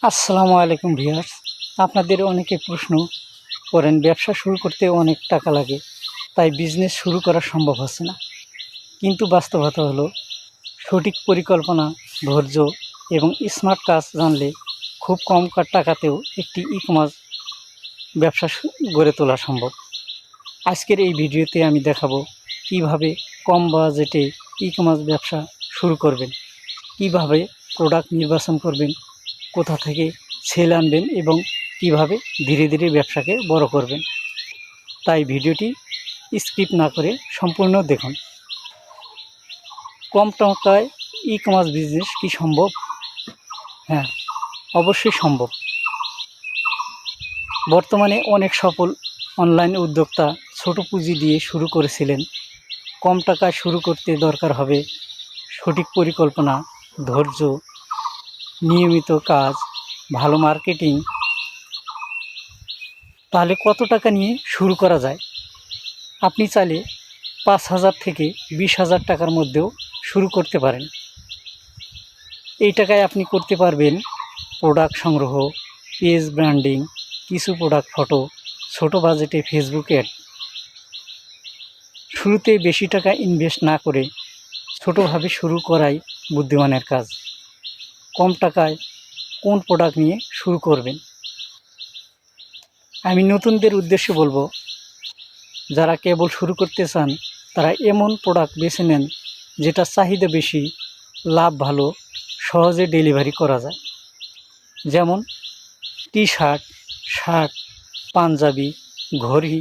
আসসালামু আলাইকুম ভিউয়ার্স। আপনাদের অনেকে প্রশ্ন করেন ব্যবসা শুরু করতে অনেক টাকা লাগে, তাই বিজনেস শুরু করা সম্ভব হচ্ছে না। কিন্তু বাস্তবতা হলো সঠিক পরিকল্পনা, ধৈর্য এবং স্মার্ট কাজ জানলে খুব কম টাকাতেও একটি ই-কমার্স ব্যবসা গড়ে তোলা সম্ভব। আজকের এই ভিডিওতে আমি দেখাবো কিভাবে কম বাজেটে ই-কমার্স ব্যবসা শুরু করবেন, কিভাবে প্রোডাক্ট নির্বাচন করবেন, কোথা থেকে সেল আনবেন এবং কিভাবে ধীরে ধীরে ব্যবসাকে বড় করবেন। তাই ভিডিওটি স্কিপ না করে সম্পূর্ণ দেখুন। কম টাকায় ই-কমার্স বিজনেস কি সম্ভব? হ্যাঁ, অবশ্যই সম্ভব। বর্তমানে অনেক সফল অনলাইন উদ্যোক্তা ছোট পুঁজি দিয়ে শুরু করেছিলেন। কম টাকায় শুরু করতে দরকার হবে সঠিক পরিকল্পনা, ধৈর্য, নিয়মিত কাজ, ভালো মার্কেটিং। তাহলে কত টাকা নিয়ে শুরু করা যায়? আপনি চাইলে 5,000 থেকে 20,000 টাকার মধ্যেও শুরু করতে পারেন। এই টাকায় আপনি করতে পারবেন প্রোডাক্ট সংগ্রহ, পেজ ব্র্যান্ডিং, কিছু প্রোডাক্ট ফটো, ছোট বাজেটে ফেসবুক অ্যাড। শুরুতে বেশি টাকা ইনভেস্ট না করে ছোটোভাবে শুরু করাই বুদ্ধিমানের কাজ। কম টাকায় কোন প্রোডাক্ট নিয়ে শুরু করবেন? আমি নতুনদের উদ্দেশ্যে বলবো, যারা কেবল শুরু করতে চান তারা এমন প্রোডাক্ট বেছে নেন যেটা চাহিদা বেশি, লাভ ভালো, সহজে ডেলিভারি করা যায়। যেমন টি-শার্ট, শার্ট, পাঞ্জাবি, ঘড়ি,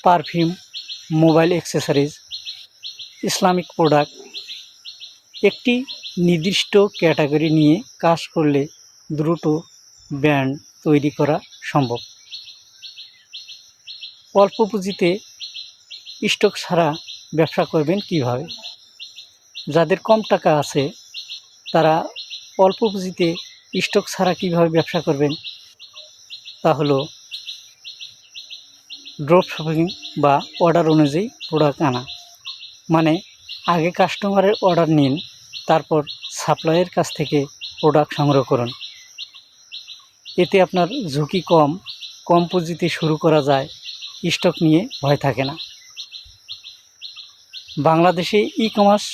perfume, mobile accessories, Islamic product. একটি নির্দিষ্ট ক্যাটাগরি নিয়ে কাজ করলে দ্রুত ব্র্যান্ড তৈরি করা সম্ভব। অল্প পুঁজিতে স্টক ছাড়া ব্যবসা করবেন কিভাবে? যাদের কম টাকা আছে তারা অল্প পুঁজিতে স্টক ছাড়া কিভাবে ব্যবসা করবেন? তা হলো ড্রপ শিপিং বা অর্ডার অনুযায়ী প্রোডাক্ট আনা। মানে আগে কাস্টমারের অর্ডার নিন, তারপর সাপ্লাইয়ের কাছ থেকে প্রোডাক্ট সংগ্রহ করুন। এতে আপনার ঝুঁকি কম, কম পুঁজিতে শুরু করা যায়, স্টক নিয়ে ভয় থাকে না। বাংলাদেশে ই-কমার্স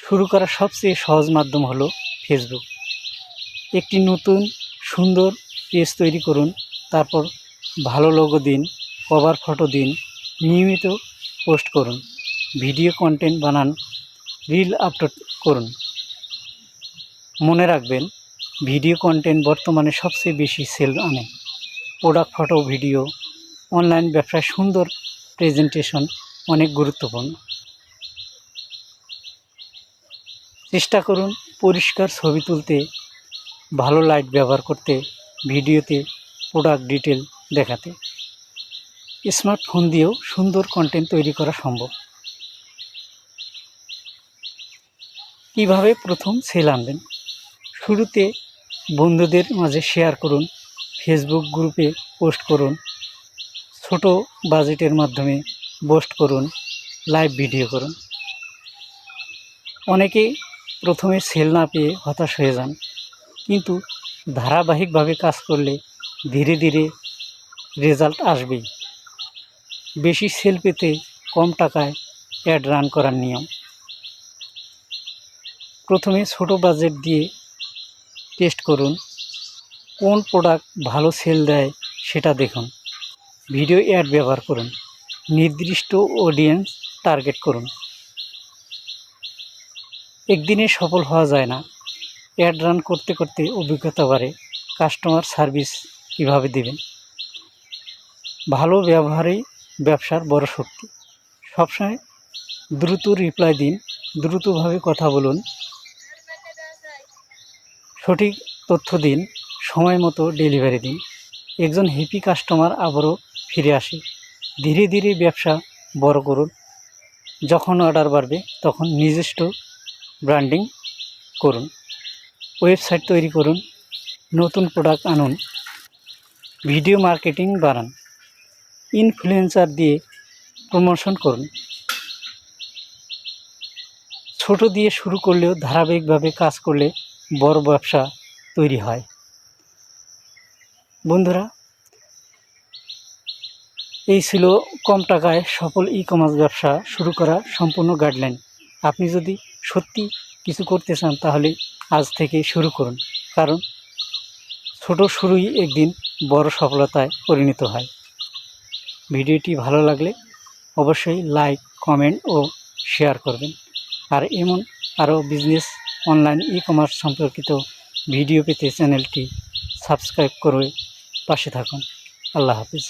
শুরু করার সবচেয়ে সহজ মাধ্যম হলো ফেসবুক। একটি নতুন সুন্দর পেজ তৈরি করুন, তারপর ভালো লোগো দিন, কভার ফটো দিন, নিয়মিত পোস্ট করুন, ভিডিও কন্টেন্ট বানান, রিল আপলোড করুন। মনে রাখবেন, ভিডিও কন্টেন্ট বর্তমানে সবচেয়ে বেশি সেল আনে। প্রোডাক্ট ফটো, ভিডিও, অনলাইন ব্যবসায় সুন্দর প্রেজেন্টেশন অনেক গুরুত্বপূর্ণ। চেষ্টা করুন পরিষ্কার ছবি তুলতে, ভালো লাইট ব্যবহার করতে, ভিডিওতে প্রোডাক্ট ডিটেল দেখাতে। স্মার্টফোন দিয়েও সুন্দর কন্টেন্ট তৈরি করা সম্ভব। কিভাবে প্রথম সেল আনবেন? শুরুতে বন্ধুদের মাঝে শেয়ার করুন, ফেসবুক গ্রুপে পোস্ট করুন, ছোট বাজেটের মাধ্যমে পোস্ট করুন, লাইভ ভিডিও করুন। অনেকে প্রথমে সেল না পেয়ে হতাশ হয়ে যান, কিন্তু ধারাবাহিকভাবে কাজ করলে ধীরে ধীরে রেজাল্ট আসবেই। বেশি সেল পেতে কম টাকায় অ্যাড রান করার নিয়ম। প্রথমে ছোট বাজেট দিয়ে টেস্ট করুন, কোন প্রোডাক্ট ভালো সেল দেয় সেটা দেখুন। ভিডিও অ্যাড ব্যবহার করুন, নির্দিষ্ট অডিয়েন্স টার্গেট করুন। একদিনে সফল হওয়া যায় না, অ্যাড রান করতে করতে অভিজ্ঞতা বাড়ে। কাস্টমার সার্ভিস কীভাবে দেবেন? ভালো ব্যবহারেই ব্যবসার বড় শক্তি। সবসময় দ্রুত রিপ্লাই দিন, দ্রুতভাবে কথা বলুন, সঠিক তথ্য দিন, সময় মতো ডেলিভারি দিন। একজন হ্যাপি কাস্টমার আবারও ফিরে আসে। ধীরে ধীরে ব্যবসা বড় করুন। যখন অর্ডার বাড়বে তখন নিজস্ব ব্র্যান্ডিং করুন, ওয়েবসাইট তৈরি করুন, নতুন প্রোডাক্ট আনুন, ভিডিও মার্কেটিং বাড়ান, ইনফ্লুয়েন্সার দিয়ে প্রমোশন করুন। ছোট দিয়ে শুরু করলেও ধারাবাহিকভাবে কাজ করলে বড় ব্যবসা তৈরি হয়। বন্ধুরা, এই ছিল কম টাকায় সফল ই কমার্স ব্যবসা শুরু করা সম্পূর্ণ গাইডলাইন। আপনি যদি সত্যি কিছু করতে চান তাহলে আজ থেকে শুরু করুন, কারণ ছোট শুরুই একদিন বড় সফলতায় পরিণত হয়। ভিডিওটি ভালো লাগলে অবশ্যই লাইক, কমেন্ট ও শেয়ার করবেন। আর এমন আরও বিজনেস, অনলাইন ই কমার্স সম্পর্কিত ভিডিও পেতে চ্যানেলটি সাবস্ক্রাইব করে পাশে থাকুন। আল্লাহ হাফিজ।